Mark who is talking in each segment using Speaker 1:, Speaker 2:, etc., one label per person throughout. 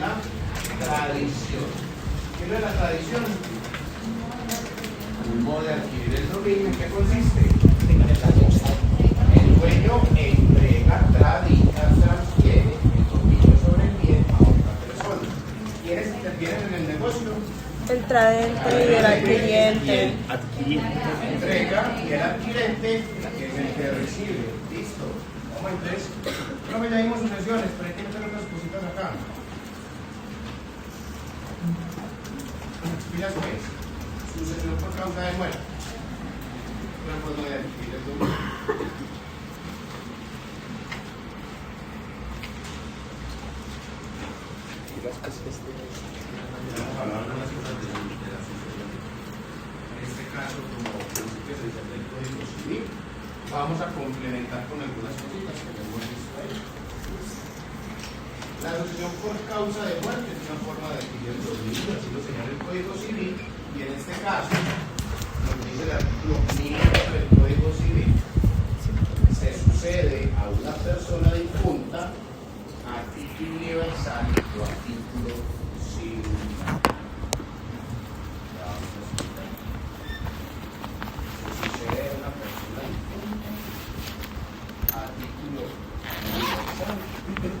Speaker 1: una tradición. ¿Qué es la tradición? Un modo de adquirir el dominio. ¿En qué consiste? El dueño entrega, transfiere el dominio sobre el bien a otra persona. ¿Quiénes intervienen en el negocio?
Speaker 2: El tradente y el adquiriente.
Speaker 1: Entrega y el adquirente, que es el que recibe. Listo. Vamos entonces. No me añadimos sucesiones, pero hay que meter otras cositas acá. Mira qué es. Sucesión por causa de muerte. Una forma de adquirir el dominio. En este caso, como principio esencial del Código Civil, vamos a complementar con algunas cositas que hemos visto ahí. La sucesión por causa de muerte es una forma de adquirir el dominio, así lo señala el Código Civil, y en este caso, lo que dice el artículo 500 del Código Civil, se sucede a una persona difunta a título universal o a título singular. Se sucede a una persona difunta a título universal o a título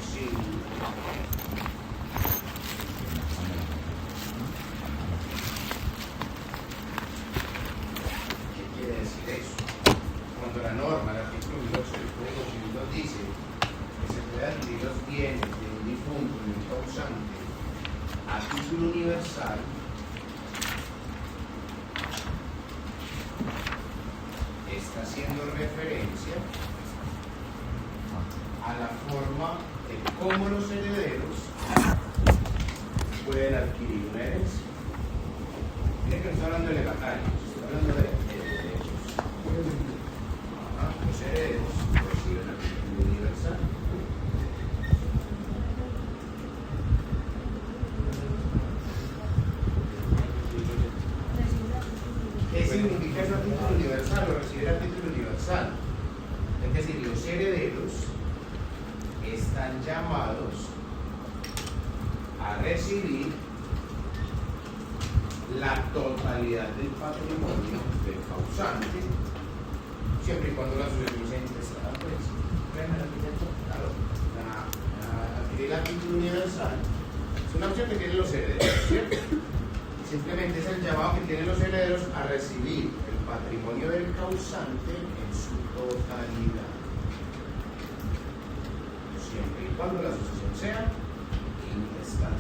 Speaker 1: singular. ¿Qué quiere decir eso? Cuando la norma, el artículo 18 del Código Civil nos dice que se puede adquirir los bienes de un difunto y un causante a título universal, está haciendo referencia a la forma de cómo los herederos pueden adquirir una herencia. Miren que no está hablando de legatarios, está hablando de herederos. Los herederos reciben a título universal. ¿Qué significa eso a título universal o recibir a título universal? Es decir, los herederos están llamados a recibir la totalidad del patrimonio del causante, siempre y cuando la sucesión sea intestada, pues. Claro, adquirir a título universal es una opción que tienen los herederos, ¿cierto? Simplemente es el llamado que tienen los herederos a recibir el patrimonio del causante en su totalidad, siempre y cuando la sucesión sea intestada.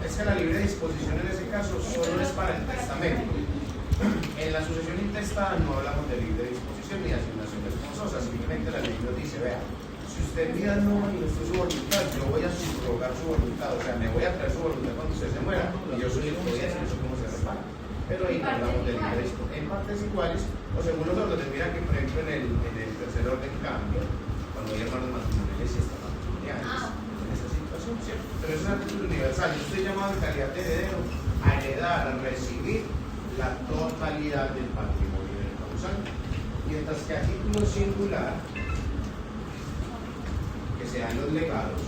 Speaker 1: Es que la libre disposición en ese caso solo es para el testamento. En la sucesión intestada no hablamos de libre disposición ni de asignaciones forzosas, simplemente la ley nos dice, vea, si usted en vida no manifestó su voluntad, yo voy a subrogar su voluntad, o sea, me voy a traer su voluntad cuando usted se muera, y yo soy el que voy a hacer eso como se repara. Pero ahí no hablamos de libre disposición. En partes iguales, o según los órdenes, mira que por ejemplo en el tercer orden cambia, cuando hay hermanos matrimoniales y hasta matrimoniales. ¿Cierto? Pero es un artículo universal. Yo estoy llamado en calidad de heredero a heredar, a recibir la totalidad del patrimonio del causante. Mientras que a título singular, que sean los legados,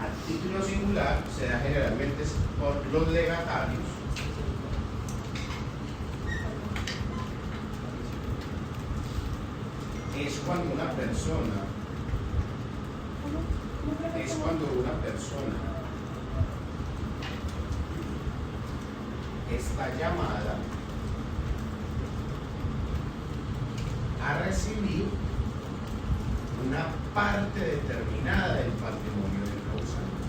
Speaker 1: a título singular se da generalmente por los legatarios. Es cuando una persona está llamada a recibir una parte determinada del patrimonio del causante.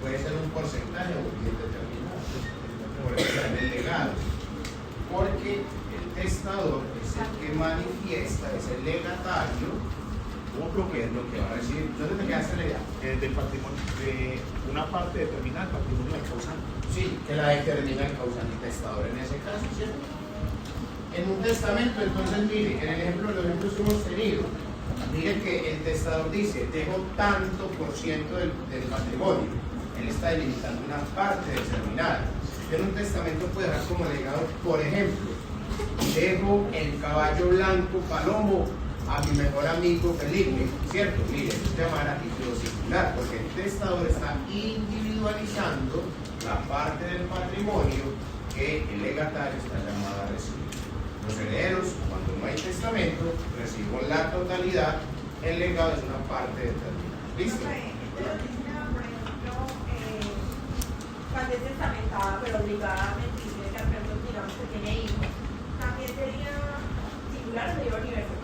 Speaker 1: Puede ser un porcentaje o un bien determinado, por ejemplo en el legado, porque el testador es el que manifiesta, es el legatario
Speaker 3: otro que es lo que va a recibir.
Speaker 1: ¿Dónde te quedaste la idea?
Speaker 3: Del patrimonio, de una parte determinada del patrimonio del causante.
Speaker 1: Sí, que la determina el causante testador en ese caso, ¿cierto? En un testamento, entonces, mire, en el ejemplo, los ejemplos que hemos tenido, mire que el testador dice, dejo tanto por ciento del patrimonio. Él está delimitando una parte determinada. En un testamento puede dejar como legado, por ejemplo, dejo el caballo blanco Palomo a mi mejor amigo Felipe, ¿cierto? Mire, esto se llama a título singular, porque el testador está individualizando la parte del patrimonio que el legatario está llamado a recibir. Los herederos, cuando no hay testamento, recibimos la totalidad, el legado es una parte determinada. ¿Listo?
Speaker 4: Por ejemplo, cuando es testamentada, pero obligadamente dice que al menos digamos que tiene hijos, también sería singular o sería universal.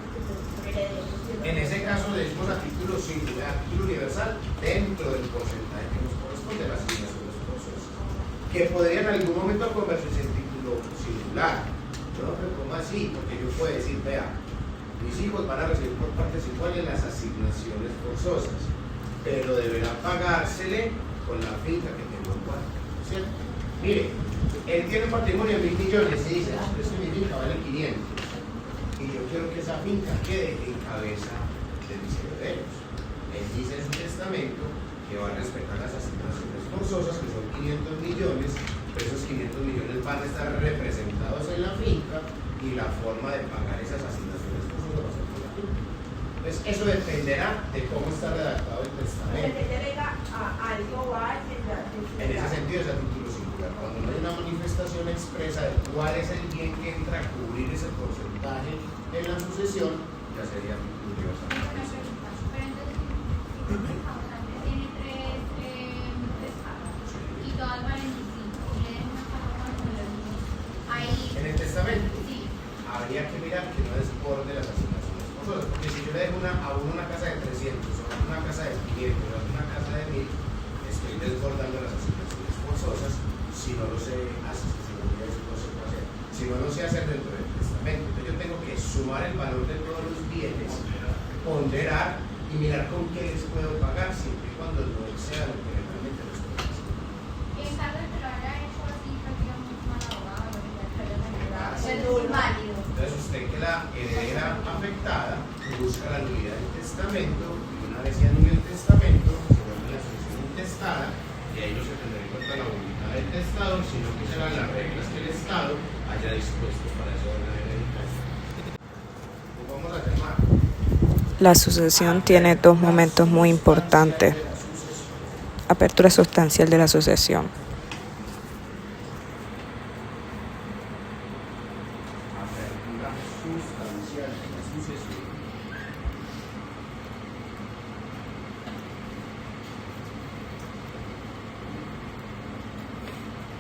Speaker 1: En ese caso le decimos a título singular, a título universal, dentro del porcentaje que nos corresponde a la asignación de los procesos. Que podría en algún momento convertirse en título singular. No, pero ¿cómo así? Porque yo puedo decir, vea, mis hijos van a recibir por partes iguales las asignaciones forzosas, pero deberán pagársele con la finca que tengo en cuenta, ¿cierto? Mire, él tiene un patrimonio de 1.000 millones y dice, pero es que mi finca vale 500. Y yo quiero que esa finca quede en cabeza de mis herederos. Él dice en su testamento que va a respetar las asignaciones forzosas, que son 500 millones, pero esos 500 millones van a estar representados en la finca y la forma de pagar esas asignaciones forzosas va a ser por la finca. Entonces, eso dependerá de cómo está redactado el testamento.
Speaker 4: Se delega a algo o a alguien.
Speaker 1: En ese sentido es a título singular. Cuando no hay una manifestación expresa de cuál es el bien que entra a cubrir ese porcentaje en la sucesión, ya sería título universal. En el testamento habría que mirar que no desborde las asignaciones forzosas, porque si yo le dejo a uno una casa de 300, a una casa de 500, a una casa de 1000, estoy desbordando las asignaciones forzosas si no lo sé hacer, si no lo sé hacer dentro del testamento. Entonces yo tengo que sumar el valor de todos los bienes, ponderar y mirar con qué les puedo pagar, siempre y cuando no sea lo que realmente les puedo hacer.
Speaker 5: En caso de que lo haya hecho así, prácticamente un mal abogado,
Speaker 4: Es muy válido.
Speaker 1: Entonces usted que la heredera afectada busca la nulidad del testamento y una vez se anule el testamento se vuelve la sucesión intestada y ahí no se tendrá en cuenta la voluntad del testador, sino que serán las reglas que el Estado haya dispuesto para ese orden hereditario. Pues vamos a llamar.
Speaker 2: La sucesión tiene dos momentos muy importantes. Apertura sustancial de la sucesión.
Speaker 1: Apertura sustancial de la sucesión.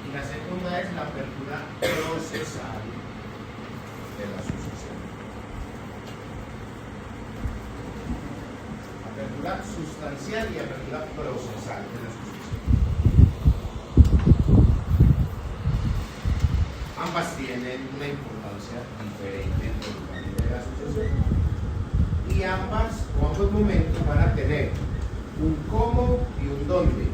Speaker 1: Y la segunda es la apertura procesal de la sucesión. Apertura sustancial y apertura procesal de la sucesión. Ambas tienen una importancia diferente dentro del camino de la sucesión. Y ambos momentos van a tener un cómo y un dónde,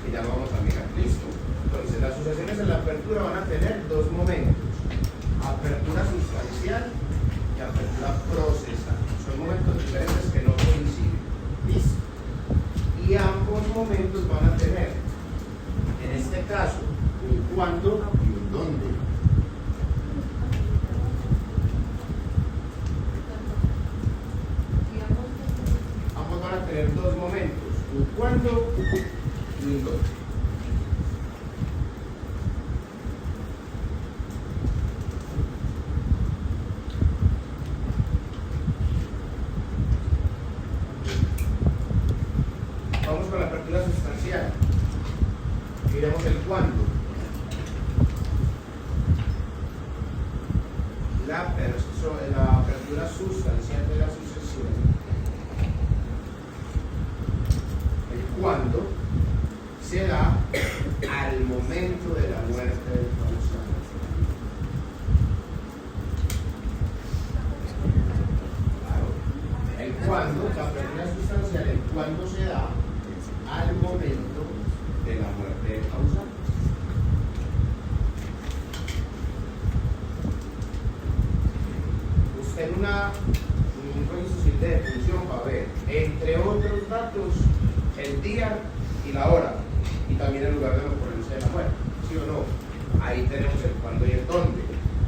Speaker 1: que ya lo vamos a mirar. Listo. Entonces, las sucesiones en la apertura van a tener dos momentos: apertura sustancial y apertura procesal. Son momentos diferentes que no coinciden. ¿Listo? Y ambos momentos van a tener, en este caso, un cuándo y un dónde. Ambos van a tener dos momentos: un cuándo y un dónde. Vamos con la apertura sustancial. Miremos el cuándo. La apertura sustancial de la sucesión. El cuándo se da al momento de la muerte del causante. Claro. El cuándo cuando, la apertura sustancial, el cuando se da al momento de la muerte del causante. Usted en un registro de defunción va a ver, entre otros datos, el día y la hora, y también el lugar de la ocurrencia de la muerte, ¿sí o no? Ahí tenemos el cuándo y el dónde.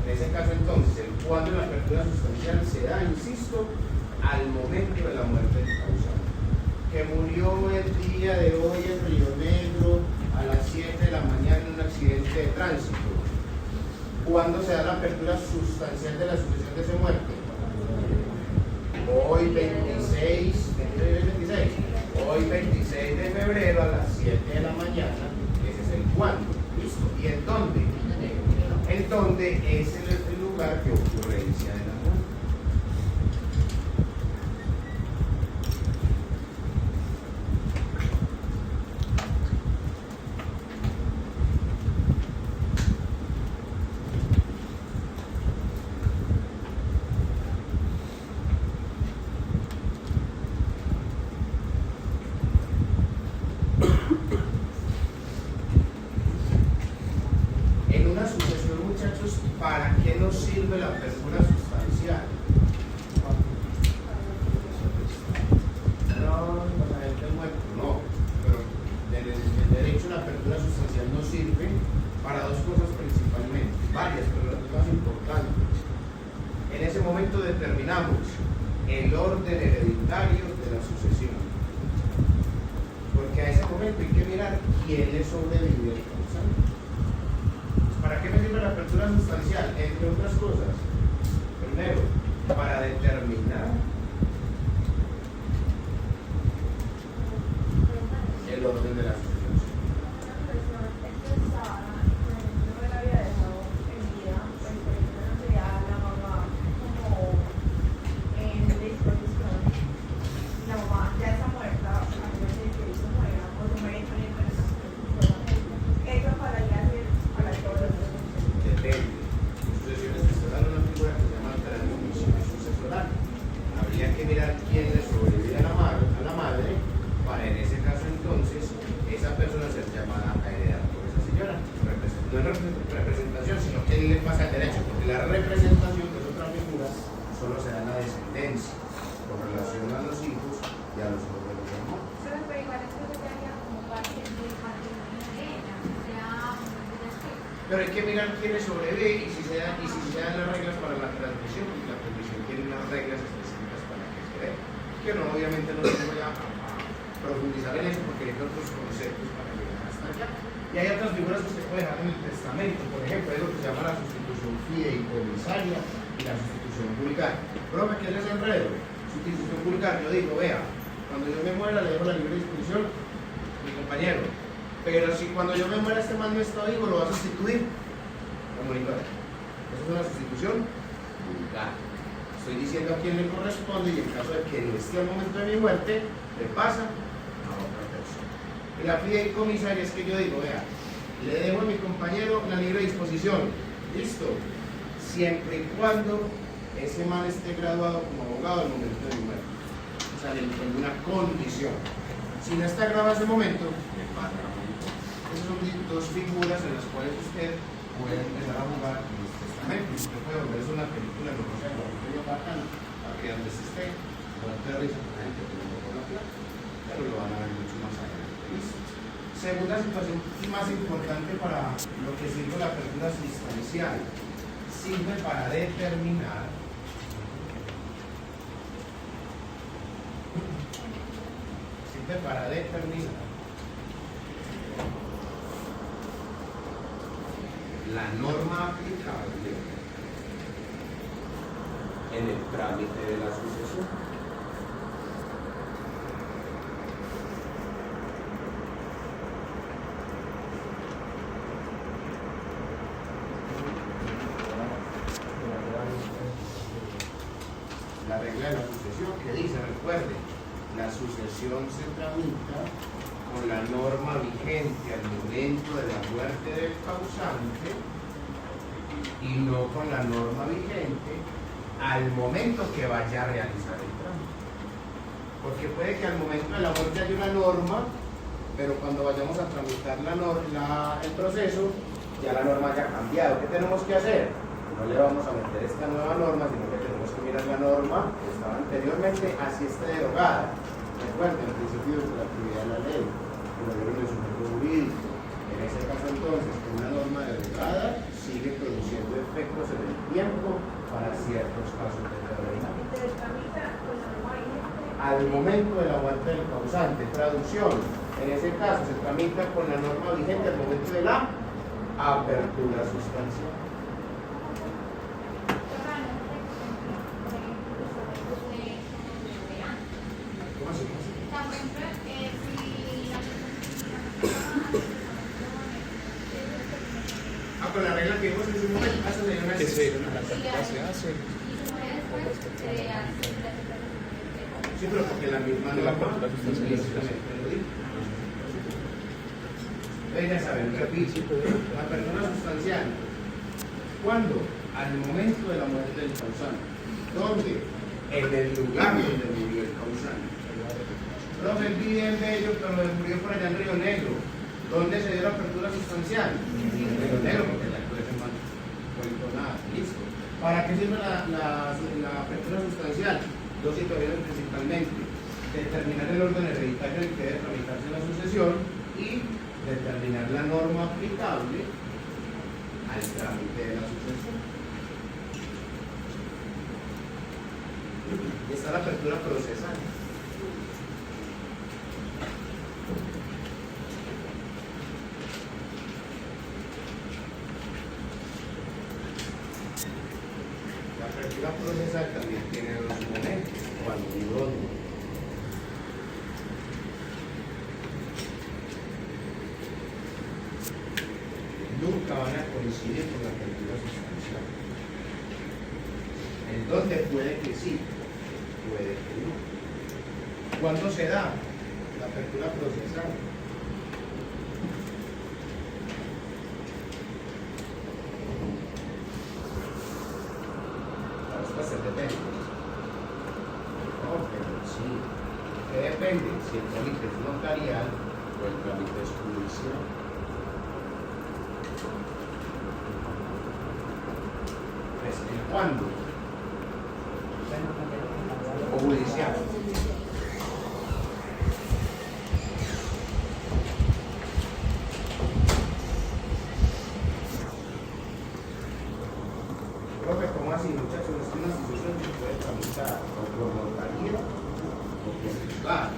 Speaker 1: En ese caso, entonces, el cuándo de la apertura sustancial se da, insisto, al momento de la muerte del causante. Que murió el día de hoy en Río Negro a las 7 de la mañana en un accidente de tránsito. ¿Cuándo se da la apertura sustancial de la sucesión de ese muerto? Hoy 26 de febrero a las 7 de la mañana, ese es el cuándo, ¿listo? ¿Y en dónde? En dónde es el lugar de ocurrencia de la muerte. ¿Para qué nos sirve la apertura sustancial? No, pero el derecho a la apertura sustancial nos sirve para dos cosas principalmente, varias, pero las más importantes. En ese momento determinamos el orden hereditario de la sucesión, porque a ese momento hay que mirar quién le sobrevive al causante. ¿Para qué me sirve la apertura sustancial? Entre otras cosas. Primero, para determinar el orden de la sucesión. Pero hay que mirar quiénes sobreviven y si se dan las reglas para la transmisión, y la transmisión tiene unas reglas específicas para que se dé. Que no, obviamente no voy a profundizar en eso porque hay otros conceptos para llegar hasta allá. Y hay otras figuras que usted puede dejar en el testamento, por ejemplo, es lo que se llama la sustitución fideicomisaria y la sustitución vulgar. Profe, ¿qué es ese enredo? Sustitución vulgar, yo digo, vea, cuando yo me muera le dejo la libre disposición a mi compañero. Pero si cuando yo me muera este man no está vivo, lo va a sustituir. Comunicador. Esa es una sustitución vulgar. Estoy diciendo a quién le corresponde y en caso de que no esté al momento de mi muerte, le pasa a otra persona. Y la fideicomisaria es que yo digo, vea, le dejo a mi compañero la libre disposición. Listo. Siempre y cuando ese man esté graduado como abogado al momento de mi muerte. O sea, le pongo una condición. Si no está graduado en ese momento, le pasa a la multa. Esas son dos figuras en las cuales usted puede empezar a jugar en los testamentos. Usted puede volver una película, no sé, lo que bacán, para que donde se esté, muerte de risa con la gente que no por la plata, pero lo van a ver mucho más adelante. ¿Listo? Segunda situación más importante para lo que sirve la apertura sustancial, sirve para determinar la norma aplicable en el trámite de la sucesión. La regla de la sucesión que dice, recuerde, la sucesión se tramita con la norma vigente al momento de la muerte del causante y no con la norma vigente al momento que vaya a realizar el trámite. Porque puede que al momento de la muerte haya una norma, pero cuando vayamos a tramitar el proceso, ya la norma haya cambiado. ¿Qué tenemos que hacer? No le vamos a meter esta nueva norma, sino que tenemos que mirar la norma que estaba anteriormente, así esté derogada. Recuerden, el principio de la actividad de la ley, que lo dieron el sujeto jurídico. En ese caso, entonces, que una norma derogada sigue produciendo efectos en el tiempo para ciertos casos de terrorismo. Al momento de la muerte del causante, traducción, en ese caso se tramita con la norma vigente al momento de la apertura sustancial. ¿Cómo así? Con la regla que vimos en ese momento, eso sería una excepción. Sí, pero porque la misma norma explícitamente lo dijo. Ya saben, repito, la persona sustancial. ¿Cuándo? Al momento de la muerte del causante. ¿Dónde? En el lugar donde murió el causante. Profe, él vive en Bello, pero murió por allá en Río Negro. ¿Dónde se dio la apertura sustancial? En Río Negro, porque la empresa no cuento nada. Listo. ¿Para qué sirve la apertura sustancial? Dos situaciones principalmente: determinar el orden hereditario en el que debe tramitarse la sucesión y determinar la norma aplicable al trámite de la sucesión. Y está la apertura procesal. La apertura procesal también tiene dos momentos, cuando y dónde. Nunca van a coincidir con la apertura sustancial. En donde puede que sí, puede que no. ¿Cuándo se da la apertura procesal? La respuesta depende. No, pero sí. ¿Qué depende? Si el trámite es notarial o el trámite es judicial. ¿Cuándo? O judicial. Profe, ¿cómo así, muchachos? Es que una sucesión se puede tramitar o por notaría o por juzgado.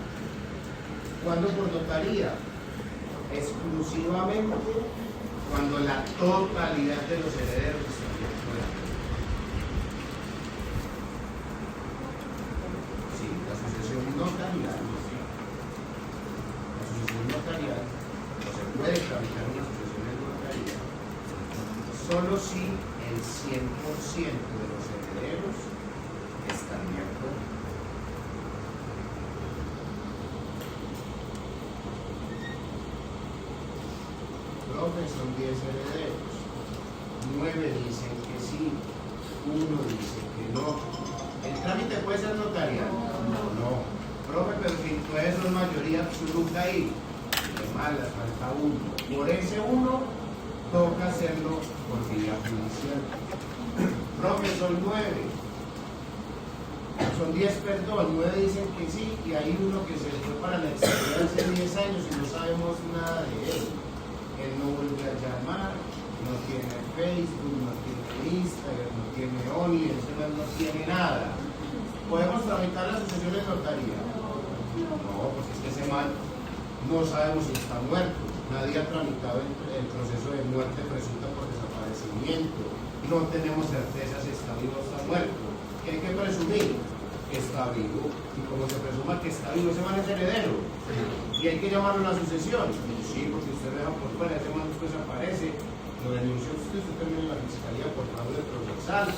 Speaker 1: ¿Cuándo por notaría? Exclusivamente cuando la totalidad de los herederos están de acuerdo. Notarial. La sucesión notarial, no se puede tramitar una sucesión en notaría solo si el 100% de los herederos están de acuerdo. Profe, son 10 herederos, 9 dicen que sí, 1 dice que no. ¿El trámite puede ser notarial? No. Profe, pero si ustedes son mayoría absoluta ahí, de malas, falta uno. Por ese uno, toca hacerlo por vía judicial. Profe, son 9. Son 10, perdón, 9 dicen que sí, y hay uno que se fue para la exterior hace 10 años y no sabemos nada de él. Él no vuelve a llamar, no tiene Facebook, no tiene Instagram, no tiene ONI, ese no tiene nada. ¿Podemos tramitar la sucesión en notaría? No, porque es que ese man no sabemos si está muerto. Nadie ha tramitado el proceso de muerte presunta por desaparecimiento. No tenemos certeza si está vivo o está muerto. ¿Qué hay que presumir? Que está vivo. Y como se presuma que está vivo, ese man es heredero. Y hay que llamarlo a la sucesión. Sí, porque usted lo deja por fuera, ese man después aparece. Lo denunció usted termina en la fiscalía por fraude procesal,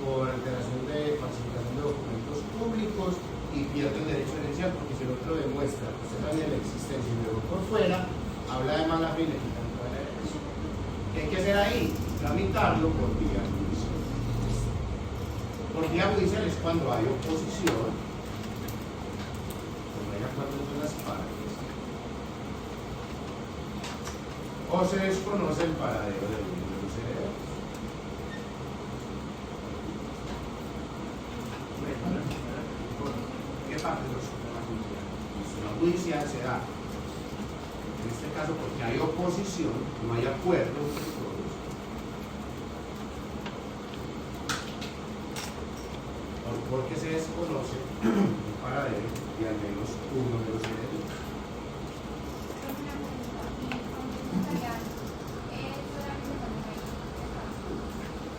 Speaker 1: por alteración de falsificación de documentos públicos y pierde el derecho herencial, porque si el otro demuestra que usted sabía la existencia y luego por fuera, habla de mala fe y le quitan toda la herencia. ¿Qué hay que hacer ahí? Tramitarlo por vía judicial. Por vía judicial es cuando hay oposición cuáles son las partes. O se desconoce el paradero de uno de los herederos. ¿Qué parte de los sistemas judiciales? La judicial se da, en este caso, porque hay oposición, no hay acuerdo entre todos. Porque se desconoce el paradero y al menos uno de los herederos.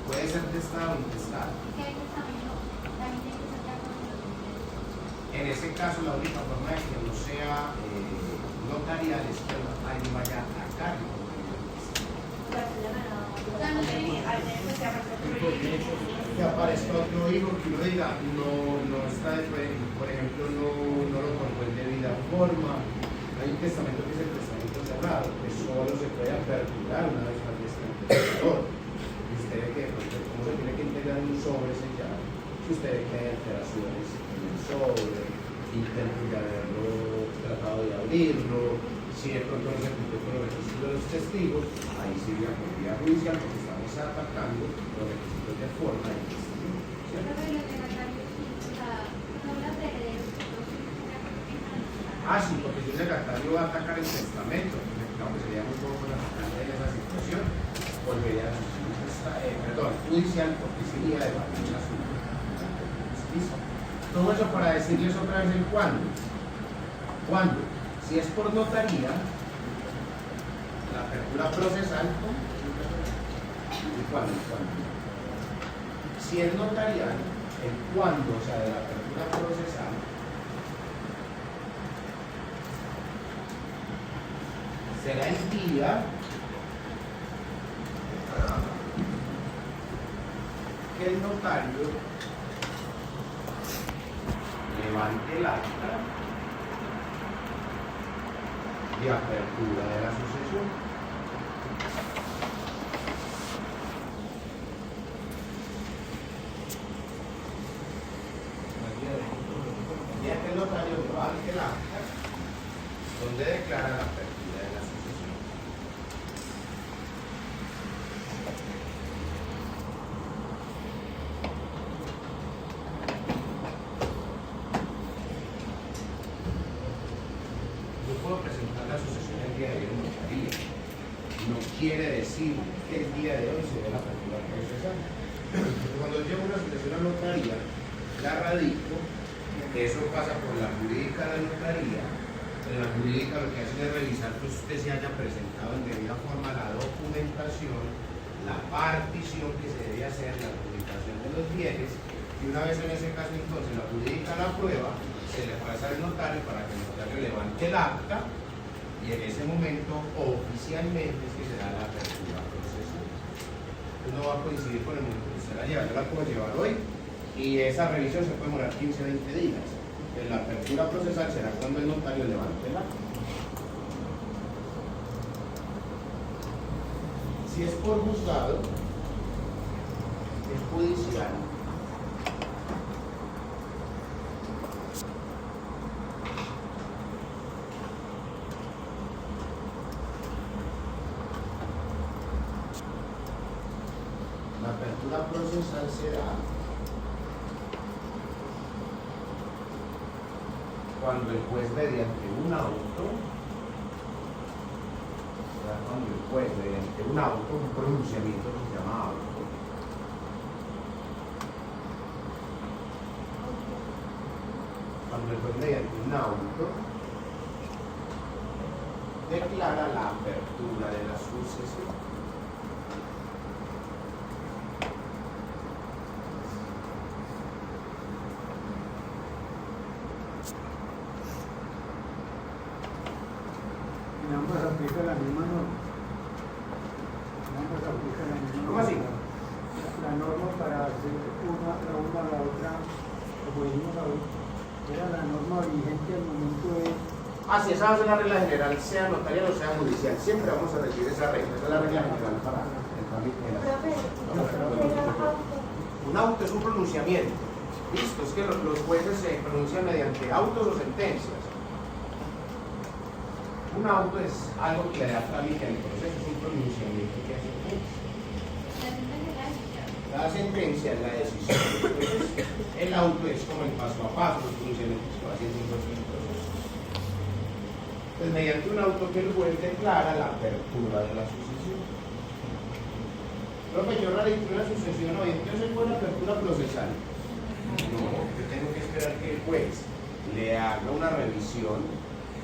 Speaker 1: Puede ser testado o intestado. En ese caso, la única forma de que no sea notarial es que el notario vaya a cargo. Que aparezca otro hijo que uno diga, no está, por ejemplo, no lo tomó en debida forma. Hay un testamento que es el testamento cerrado, que solo se puede aperturar una vez fallezca el testador. Y usted ve que, como se tiene que integrar en un sobre sellado, si usted ve que hay alteraciones en el sobre, intentos de haberlo tratado de abrirlo, si de pronto no se cumplió con los requisitos de los testigos, ahí sigue la vía judicial porque estamos atacando los requisitos de forma del testigo. Sí, porque si un legatario va a atacar el testamento, claro que sería muy poco atacante en esa situación, volvería a la judicial porque sería de valor asunto. Todo eso para decirles otra vez el cuándo. ¿Cuándo? Si es por notaría, la apertura procesal, ¿y cuándo? Si es notarial, el cuándo, o sea, de la apertura procesal, será el día que el notario levante el acta de apertura de la sucesión. El día que el notario levante el acta donde declara la apertura de la sucesión. Puedo presentar la sucesión el día de hoy en notaría. No quiere decir que el día de hoy se dé la apertura procesal. Cuando llevo una sucesión a notaría, la radico, eso pasa por la jurídica de la notaría. En la jurídica lo que hacen es revisar que usted se haya presentado en debida forma la documentación, la partición que se debe hacer, la adjudicación de los bienes, y una vez en ese caso entonces la jurídica la prueba, se le pasa al notario para que el notario levante el acta y en ese momento oficialmente es que se da la apertura procesal. No va a coincidir con el momento que usted la lleva. Yo la puedo llevar hoy y esa revisión se puede demorar 15 o 20 días. En la apertura procesal será cuando el notario levante el acta. Si es por juzgado, es judicial. La apertura procesal será cuando el juez mediante un auto, un pronunciamiento que se llama auto, cuando el juez mediante un auto declara la apertura de la sucesión.
Speaker 6: Ambas aplican la misma norma. Ambas aplican la misma norma.
Speaker 1: ¿Cómo así?
Speaker 6: La norma para hacer una a la otra, como dijimos ahora, era la norma vigente al momento de...
Speaker 1: Si esa va a ser la regla general, sea notarial o sea judicial. Siempre vamos a recibir esa regla. Esa es la regla general para el trámite de la sucesión. Un auto es un pronunciamiento. Listo, es que los jueces se pronuncian mediante autos o sentencias. Un auto es algo que le da trámite al proceso, es un pronunciamiento que hace el juez. La sentencia es la decisión. Entonces, el auto es como el paso a paso, los pronunciamientos que va haciendo el proceso. Pues mediante un auto que el juez declara la apertura de la sucesión. Profe, yo radicé una sucesión hoy, entonces fue la apertura procesal. No, yo tengo que esperar que el juez le haga una revisión,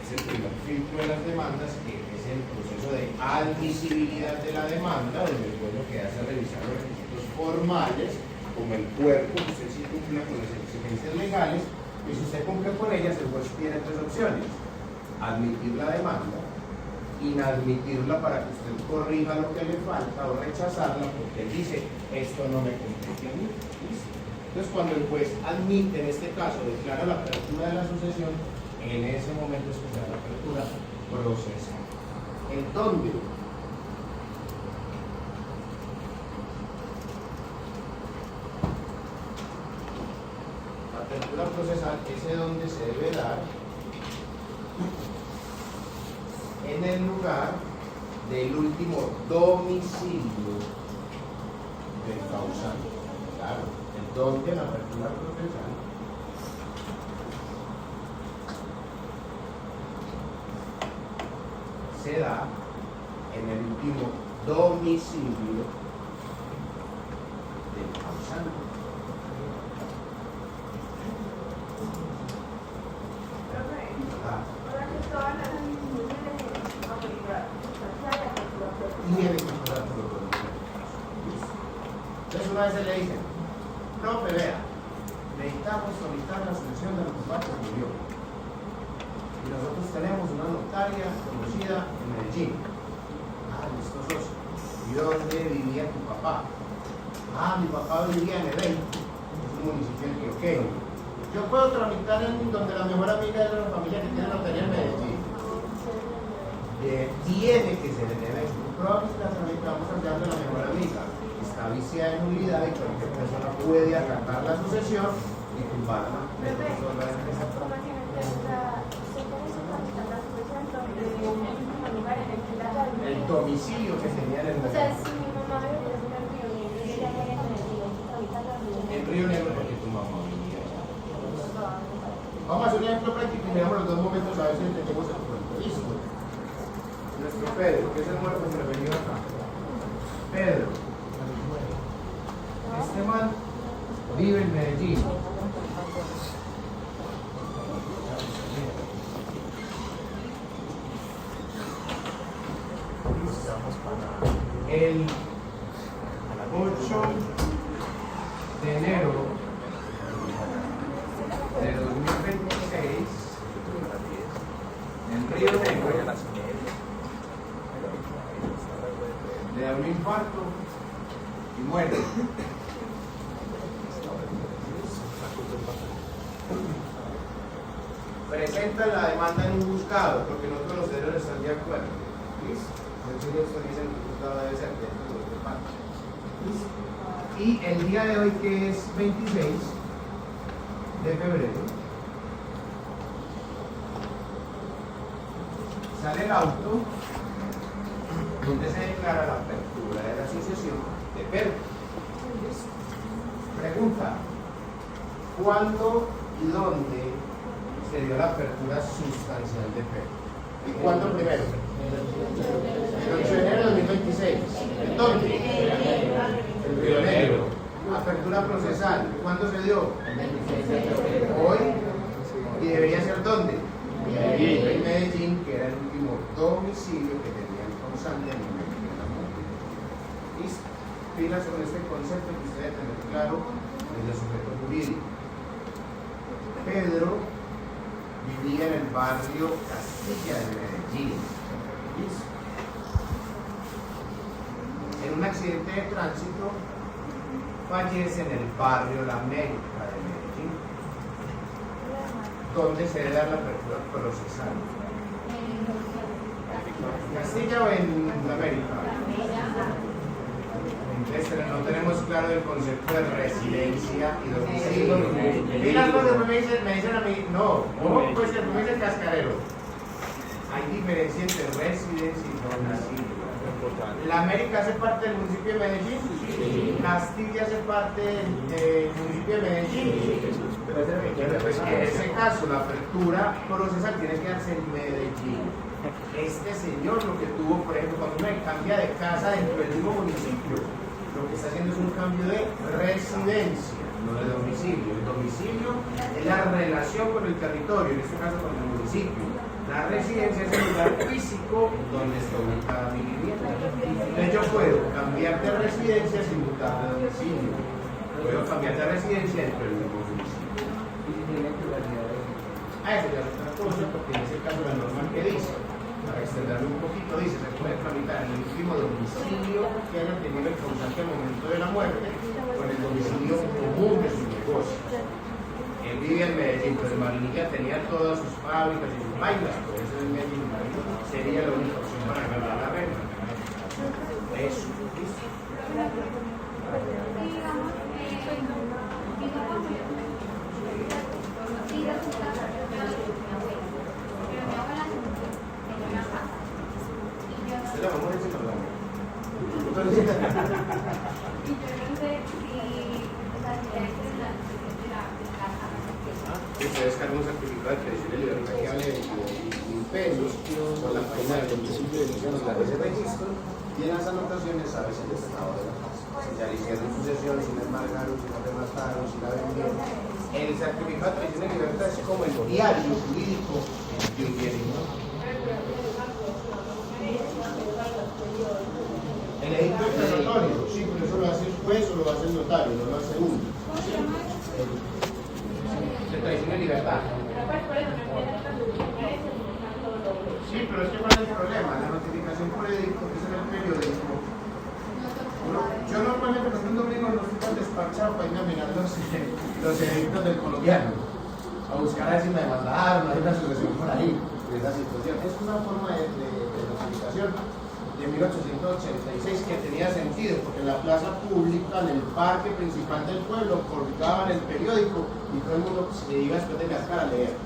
Speaker 1: es el primer filtro de las demandas, que es el proceso de admisibilidad de la demanda, donde el juez lo que hace es revisar los requisitos formales, como el cuerpo, que usted sí cumpla con las exigencias legales, y si usted cumple con ellas, el juez tiene tres opciones: admitir la demanda, inadmitirla para que usted corrija lo que le falta, o rechazarla porque él dice, esto no me compete a mí. ¿Listo? Entonces, cuando el juez admite, en este caso, declara la apertura de la sucesión, en ese momento es que se da la apertura procesal. ¿En dónde? La apertura procesal es donde se debe dar en el lugar del último domicilio del causante. Claro, el donde la apertura procesal se da en el último domicilio del causante. Tiene que pasar por los domicilios. Entonces una vez se le dice, profe, vea, necesitamos solicitar la sucesión de los papás que murió. Y nosotros tenemos una notaria conocida en Medellín. Ah, listo, socio. ¿Y dónde vivía tu papá? Ah, mi papá vivía en Evento, es un municipio antioqueño. Yo puedo tramitar en donde la mejor amiga de la familia que tiene notaría en Medellín. Tiene que ser en Evento. Probablemente la tramitamos allá de la mejor amiga. Está viciada en nulidad y cualquier persona puede acatar la sucesión y tumbarla. El domicilio que señala el
Speaker 5: O sea, si mi mamá me hubiera sido en Río Negro, ella ya había cometido
Speaker 1: en Río Negro porque tu mamá vivía allá. Vamos a hacer un ejemplo práctico y miramos los dos momentos a ver si entendemos el cuento. Listo. Nuestro Pedro, que es el muerto que le venía acá. Pedro. Este man vive en Medellín. El 8 de enero de 2026 en Río Negro le da un infarto y muere. Presenta la demanda en un juzgado porque no todos los herederos están de acuerdo. ¿Listo? Entonces ellos dicen que el juzgado debe ser de los de parte. Y el día de hoy, que es 26 de febrero, sale el auto donde se declara la apertura de la sucesión de Pedro. Pregunta: ¿cuándo y dónde se dio la apertura sustancial de Pedro? ¿Y cuándo primero? El 8 de enero de 2026. ¿En dónde? En Río Negro. Apertura procesal. ¿Cuándo se dio? Hoy. ¿Y debería ser dónde? En Medellín, que era el último domicilio que tenía el causante en el momento de la muerte. ¿Listo? Pilas con este concepto que usted debe tener claro desde el sujeto jurídico. Pedro vivía en el barrio Castilla de Medellín. ¿Listo? En un accidente de tránsito fallece en el barrio La América de Medellín, donde se debe dar la apertura procesal. ¿Castilla o en La América? Entonces no tenemos claro el concepto de residencia y domicilio. Y las cosas me dicen a mí, no, ¿cómo? Pues que me dicen cascarero. hay diferencia entre residencia y domicilio. ¿La América hace parte del municipio de Medellín? Sí. ¿Castilla hace parte del municipio de Medellín? Sí. Pues en ese caso, la apertura procesal tiene que darse en Medellín. Este señor lo que tuvo, por ejemplo, cuando uno cambia de casa dentro del mismo municipio, lo que está haciendo es un cambio de residencia, no de domicilio. El domicilio es la relación con el territorio, en este caso con el municipio. La residencia es el lugar físico donde está ubicada mi vivienda. Entonces yo puedo cambiar de residencia sin mutar de domicilio. Puedo cambiar de residencia dentro del mismo municipio. Eso ya es otra cosa, porque en ese caso la norma que dice, para extenderlo un poquito, dice, se puede tramitar el último domicilio que haya tenido el causante al momento de la muerte con el domicilio común de su negocio. Él vivía en Medellín, pero en Marinilla tenía todas sus fábricas y sus vainas, por eso en Medellín sería la única opción para ganar la renta. Eso. La vamos a decir hablando. Ustedes cargan un certificado de presión de libertad que vale 20.000 pesos con la página del domicilio de elección y la de ese registro, y en las anotaciones sabes el estado de la casa. Si ya le hicieron sucesión, si la embargaron, si la remataron, si la vendieron. El certificado de presión de libertad es como el diario jurídico de un bien inmueble. El edicto declaratorio, sí, pero eso lo hace el juez o lo hace el notario, no lo hace uno. De traición de libertad. Sí, pero es que ¿cuál es el problema? La notificación por edicto, que es en el periódico. Yo normalmente, por ejemplo, un domingo no estoy tan despachado para irme a mirar los edictos del colombiano, a buscar a ver si me demandaron, hay una sucesión por ahí de esa situación. Es una forma de notificación de 1886 que tenía sentido, porque en la plaza pública, en el parque principal del pueblo, colgaban el periódico y todo el mundo se iba después de cascar a leer.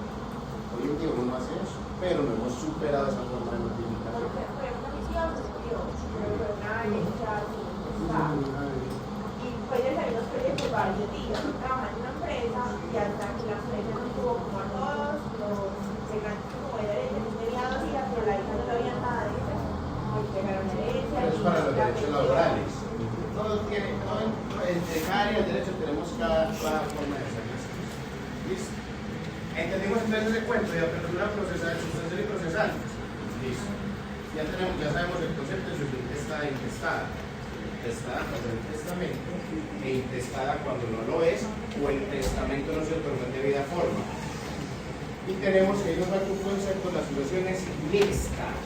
Speaker 1: Hoy en día uno no hace eso, pero no hemos superado esa forma de notificación.
Speaker 4: Y puede salir los proyectos varios días, trabajan en una empresa y hasta que la empresa no tuvo como a todos los llegantes como de derecho, tenía 2 días, pero la hija no le había nada de eso.
Speaker 1: Pero es para los derechos laborales. Todo tiene, entre cada área del derecho tenemos cada forma de hacer las cosas. ¿Listo? Entendimos entonces ese cuento de apertura procesal, sustancial y procesal. Listo. Ya sabemos el concepto de subintestada e intestada. Intestada cuando el testamento e intestada cuando no lo es o el testamento no se otorga en debida forma. Y tenemos que irnos al concepto de las sucesiones mixtas.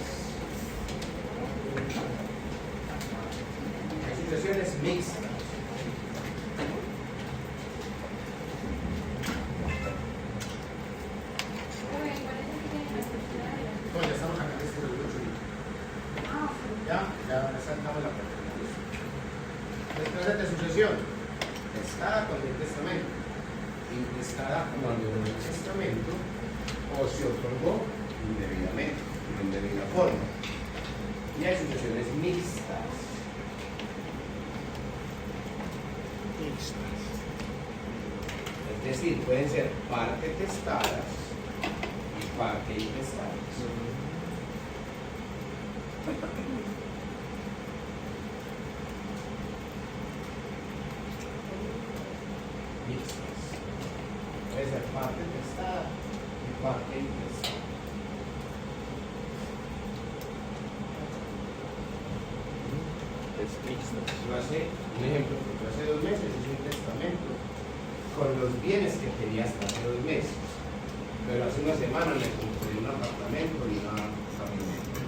Speaker 1: Sucesiones mixtas. No, ya estamos acá en este 8. Ya saltamos la parte. Después de sucesión, testada cuando hay testamento, intestada cuando no hay testamento o se otorgó indebidamente, en indebida forma. Y hay sucesiones mixtas. Es decir, pueden ser parte testadas y parte intestadas. Mixtas. Puede ser parte testada y parte intestada. Es mixto. Yo hace un ejemplo, porque hace 2 meses hice un testamento con los bienes que quería hasta hace 2 meses, pero hace una semana le compré un apartamento y una camioneta.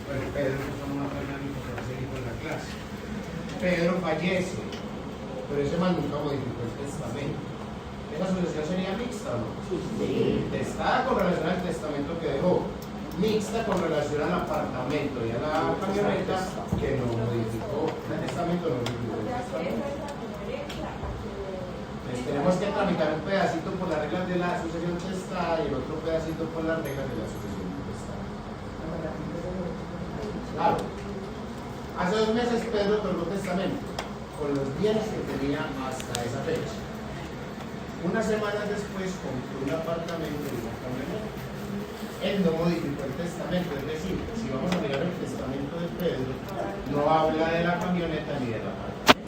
Speaker 1: Bueno, Pedro no una familia que va a seguir con la clase. Pedro fallece, pero ese man nunca modificó el testamento. ¿Esa sucesión sería mixta o no? Sí. Testada con relación al testamento que dejó, mixta con relación al apartamento y a la camioneta que no modificó el testamento, no modificó el testamento. Entonces tenemos que tramitar un pedacito por las reglas de la sucesión testada y el otro pedacito por las reglas de la sucesión intestada. Claro. Hace 2 meses Pedro otorgó testamento con los bienes que tenía hasta esa fecha. Unas semanas después compró un apartamento y una camioneta. Él no modificó el testamento, es decir, si vamos a mirar el testamento de Pedro, no habla de la camioneta ni del apartamento.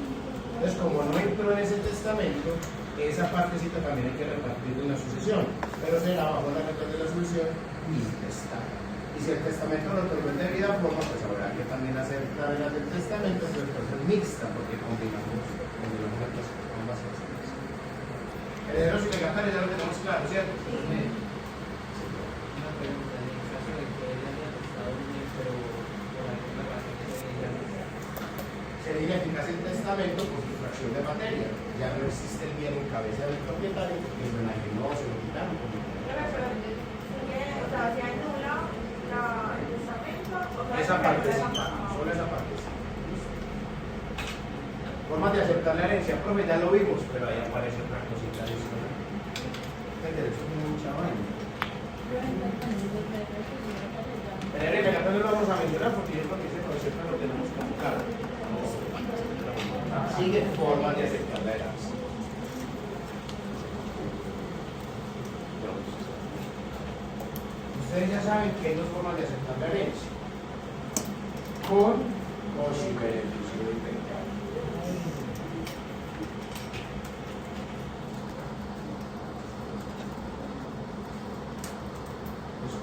Speaker 1: Entonces, como no entró en ese testamento, esa partecita también hay que repartir en la sucesión, pero será bajo la regla de la sucesión intestada. Y si el testamento lo otorgó en debida forma, pues habrá que también hacer la regla del testamento, pero es mixta, porque combinamos ambas cosas. Herederos y legatarios ya lo tenemos claro, ¿cierto?
Speaker 7: Una pregunta, en el caso de que él haya prestado un bien, pero por alguna razón que se haya
Speaker 1: Se identifica el testamento por su fracción de materia. Ya no existe el bien en cabeza del propietario, porque lo enajenó, se lo quitaron.
Speaker 4: O sea, se anula el testamento.
Speaker 1: Esa partecita, solo esa partecita. Formas de aceptar la herencia, profe, ya lo vimos, pero ahí aparece otra cosita adicional. El derecho tiene mucha vaina. El heredero no lo vamos a mencionar porque yo creo que ese concepto lo tenemos como claro. Sigue formas de aceptar la herencia. Ustedes ya saben que hay 2 formas de aceptar la herencia. Con o sin beneficio de inventario.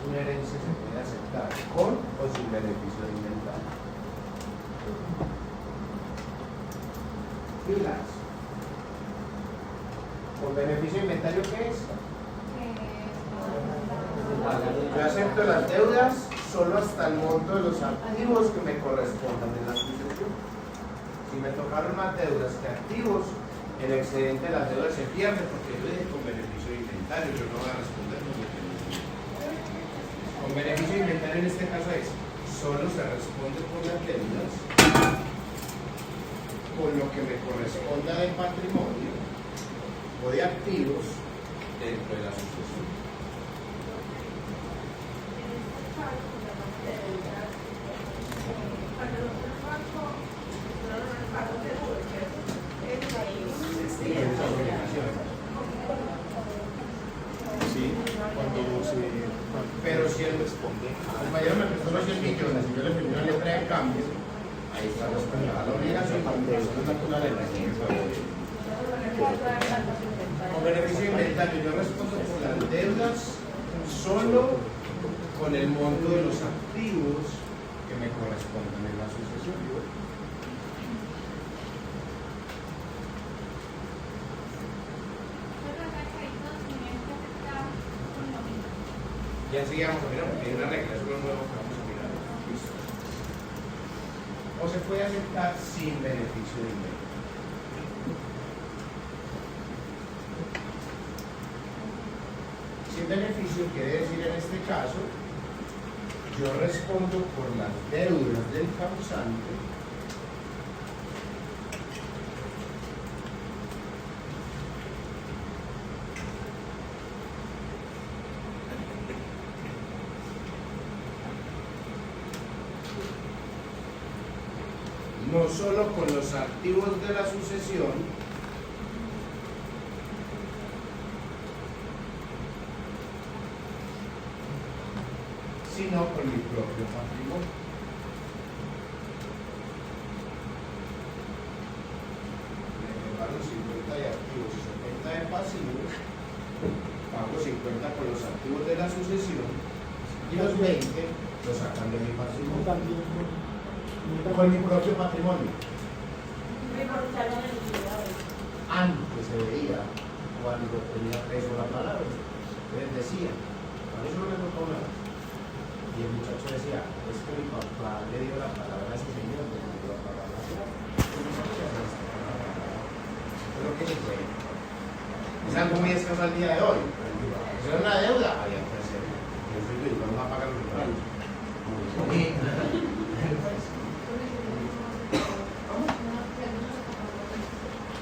Speaker 1: Una herencia se puede aceptar con o sin beneficio de inventario. Filas. ¿Con beneficio de inventario qué es? Yo acepto las deudas solo hasta el monto de los activos que me correspondan en la sucesión. Si me tocaron más deudas que activos, el excedente de las deudas se pierde porque yo dije con beneficio de inventario, yo no voy a responder con beneficio. Con beneficio de inventario en este caso es, solo se responde por las deudas, con lo que me corresponda del patrimonio o de activos dentro de la sucesión. Pero si él responde, el mayor me prestó los 100 millones y yo le firmé una letra de cambio, ahí está respaldada la obligación para personas naturales. Con beneficio de inventario, yo respondo por las deudas solo con el monto de los activos que me corresponden en la sucesión. Ya enseguida vamos a mirar porque hay una regla, eso es lo nuevo que vamos a mirar. Listo. O se puede aceptar sin beneficio de inventario. Sin beneficio quiere decir en este caso, yo respondo por las deudas del causante no solo con los activos de la sucesión, sino con mi propio patrimonio. Me pago 50 de activos y 70 de pasivos, pago 50 con los activos de la sucesión y los 20 los sacan de mi patrimonio. Con mi propio patrimonio. Antes se veía cuando tenía peso la palabra, les decía, a eso no le tocó nada. Y el muchacho decía, es que mi papá le dio la palabra a ese señor, le dio la palabra a ese señor. Pero ¿qué se fue? Es algo muy escaso al día de hoy. Eso era una deuda, había que hacerlo. Yo soy yo, vamos a pagar los honorarios.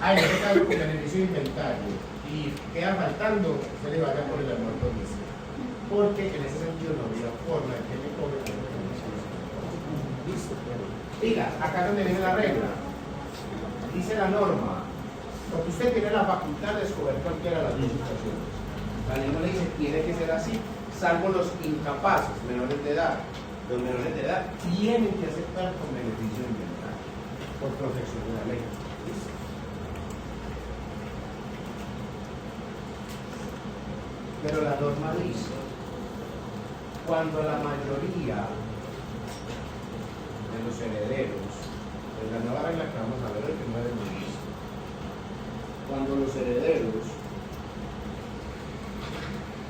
Speaker 1: En este caso con beneficio de inventario y queda faltando, se le vaya por el amor por porque en ese sentido no había forma de que me cobre. Diga, acá donde viene la regla. Dice la norma, porque usted tiene la facultad de escoger cualquiera de las dos situaciones. La ley no le dice tiene que ser así, salvo los incapaces, menores de edad. Los menores de edad tienen que aceptar con beneficio ambiental por protección de la ley. ¿Listo? Pero la norma dice, cuando la mayoría de los herederos, en la nueva regla que vamos a ver el que no es muy listo, cuando los herederos,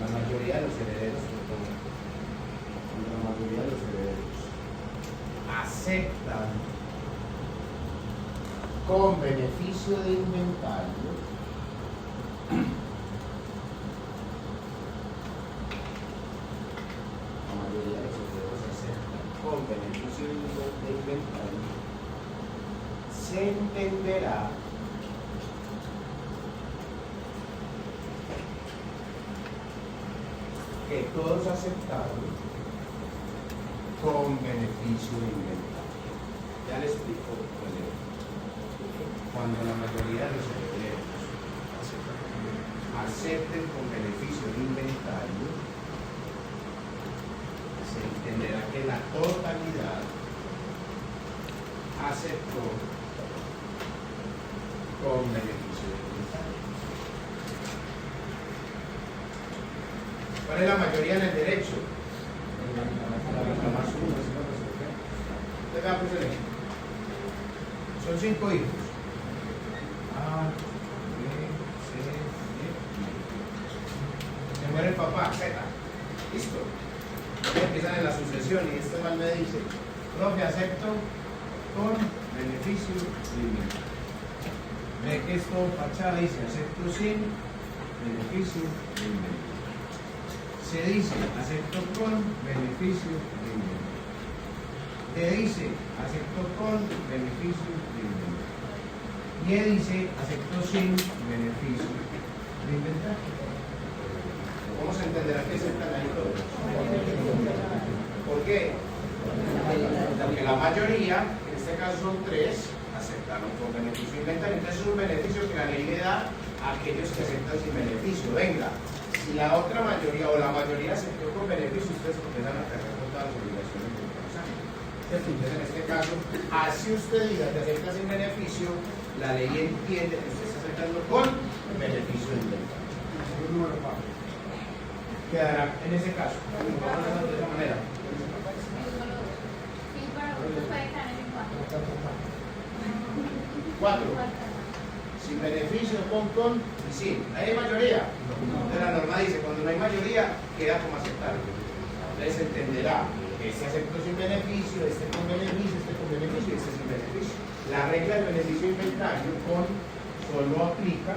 Speaker 1: la mayoría de los herederos, cuando la mayoría de los herederos aceptan con beneficio de inventario la mayoría de los herederos aceptan con beneficio de inventario, se entenderá que todos aceptaron con beneficio de inventario. Ya les explico el ejemplo. Cuando la mayoría de los herederos acepten con beneficio de inventario, se entenderá que la totalidad aceptó con beneficio de inventario. ¿Cuál es la mayoría en el derecho? La más uno, es la resolución. Usted vea pues el ejemplo. Son 5 hijos. A, B, C, D, E. Se muere el papá, Z. Listo. Empiezan en la sucesión y este mal me dice, profe, acepto con beneficio de inventario. Ve que esto fachada dice, acepto sin beneficio de inventario. Se dice, acepto con beneficio de inventario. D dice, acepto con beneficio de inventario. Y E dice, acepto sin beneficio de inventario. ¿Cómo se entenderá que aceptan ahí todos? ¿Por qué? Porque la mayoría, en este caso son 3, aceptaron con beneficio de inventario. Entonces es un beneficio que la ley le da a aquellos que aceptan sin beneficio. Venga. Si la otra mayoría o la mayoría aceptó con beneficio, ustedes comienzan a cargar con todas las obligaciones de los años. Entonces, en este caso, así usted diga que acepta sin beneficio, la ley entiende que usted está aceptando con beneficio de inventario. Quedará en ese caso. Vamos a hacerlo de esa manera.
Speaker 5: Sí, para uno puede estar en el
Speaker 1: 4. Sin beneficio, con y sin. ¿Hay mayoría? Entonces la norma dice, cuando no hay mayoría, queda como aceptar. Entonces entenderá que este aceptó sin beneficio, este con beneficio, este con beneficio y este sin beneficio. La regla del beneficio inventario solo aplica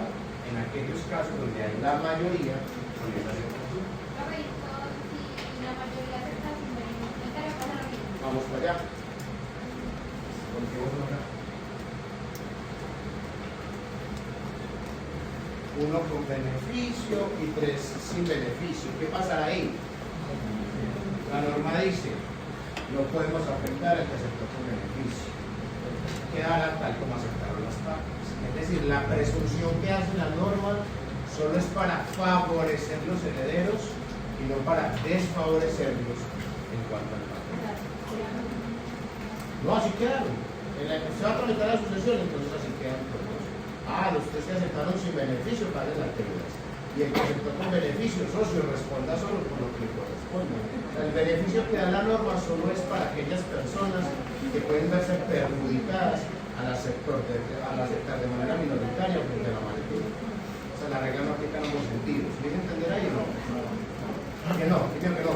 Speaker 1: en aquellos casos donde hay la mayoría con esa aceptación.
Speaker 5: Si la mayoría acepta sin beneficio, pasa lo mismo.
Speaker 1: Vamos para allá. Continuamos acá. 1 con beneficio y 3 sin beneficio. ¿Qué pasará ahí? La norma dice, no podemos afectar al que aceptó con beneficio. Quedará tal como aceptaron las partes. Es decir, la presunción que hace la norma solo es para favorecer los herederos y no para desfavorecerlos en cuanto al pago. No, así quedaron. Se va a tramitar la sucesión, entonces así quedan todos. Los tres que aceptaron sin beneficio paguen las deudas. Y el que aceptó con beneficio, socio, responda solo por lo que le corresponda. El beneficio que da la norma solo es para aquellas personas que pueden verse perjudicadas al aceptar de manera minoritaria o de la mayoría. O sea, la regla no aplica en ambos sentidos. ¿Me entender ahí o no? Que no, que no.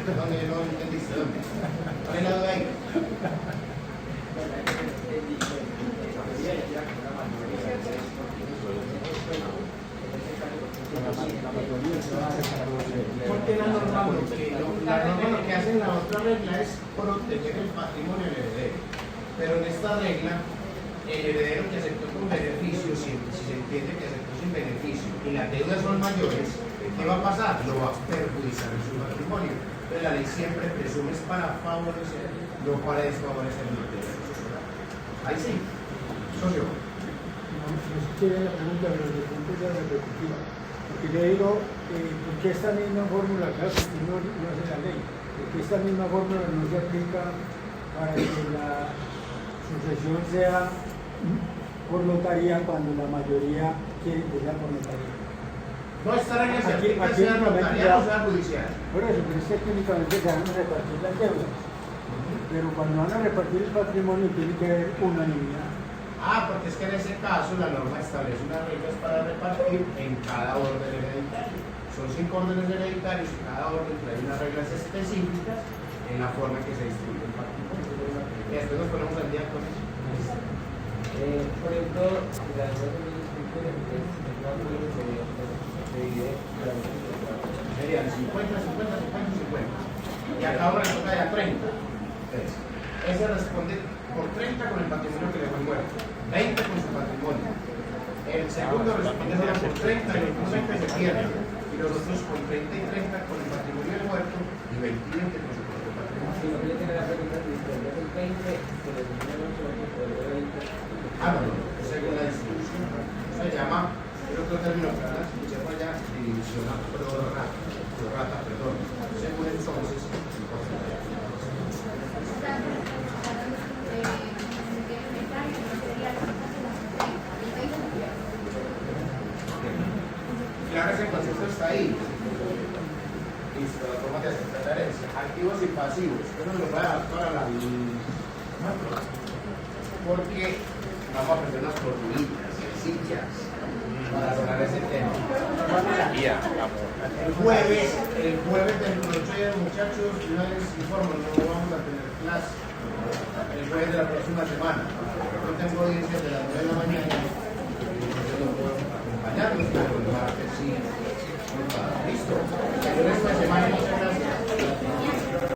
Speaker 1: ¿Dónde no entendiste? ¿Dónde? ¿Cuál es la duda ahí? Porque la norma lo que hace en la otra regla es proteger el patrimonio del heredero. Pero en esta regla, el heredero que aceptó con beneficio, si se entiende que aceptó sin beneficio y las deudas son mayores, ¿qué va a pasar? Lo va a perjudicar en su patrimonio. Entonces la ley siempre presume es para favorecer, yo parezco favorecer el interés. Ahí sí, socio.
Speaker 6: No sé si tiene la pregunta, pero desde el punto de vista repetitiva. Porque yo digo, ¿por qué esta misma fórmula, claro, que no hace la ley? Porque esta misma fórmula no se aplica para que la sucesión sea por notaría cuando la mayoría quiere que sea por notaría.
Speaker 1: No estará en ese
Speaker 6: Aquí
Speaker 1: artículo, sea
Speaker 6: únicamente
Speaker 1: notarial o sea judicial.
Speaker 6: Por eso, pero es que técnicamente se van a repartir las deudas. Pero cuando van a repartir el patrimonio tiene que haber unanimidad.
Speaker 1: Ah, porque es que en ese caso la norma establece unas reglas para repartir en cada orden hereditario. Son 5 órdenes hereditarios y cada orden trae unas reglas específicas en la forma en que se distribuye el patrimonio. Y después nos ponemos al día con eso.
Speaker 7: Por ejemplo, la ley de se divide
Speaker 1: Serían 50, 50, 50, 50. Y a cada uno le toca ya 30. Entonces, ese responde por 30 con el patrimonio que le fue muerto, 20 con su patrimonio. El segundo responde solo por 30 y los otros 20 se pierden. Y los otros con 30 y 30 con el patrimonio del muerto y 20 y 20 con su propio patrimonio.
Speaker 7: Si no tiene la pregunta, si después del 20, se le divide los otros por el 20.
Speaker 1: Ah, no, es según la distribución. Eso se llama, en otro término que ahora escuché por allá, división a prorata, perdón. Según entonces, el porcentaje. Claro, ese concepto está ahí. Listo, la forma de aceptar la herencia. Activos y pasivos. Eso lo voy a dar para la porque vamos a aprender unas formulitas sencillas para lograr ese tema. El jueves dentro de 8 días, muchachos, no les informo, no vamos a tener clase. El jueves de la próxima semana. Yo tengo audiencias de las 9 de la mañana. Entonces no puedo acompañarlos, pero el martes sí. Listo. El lunes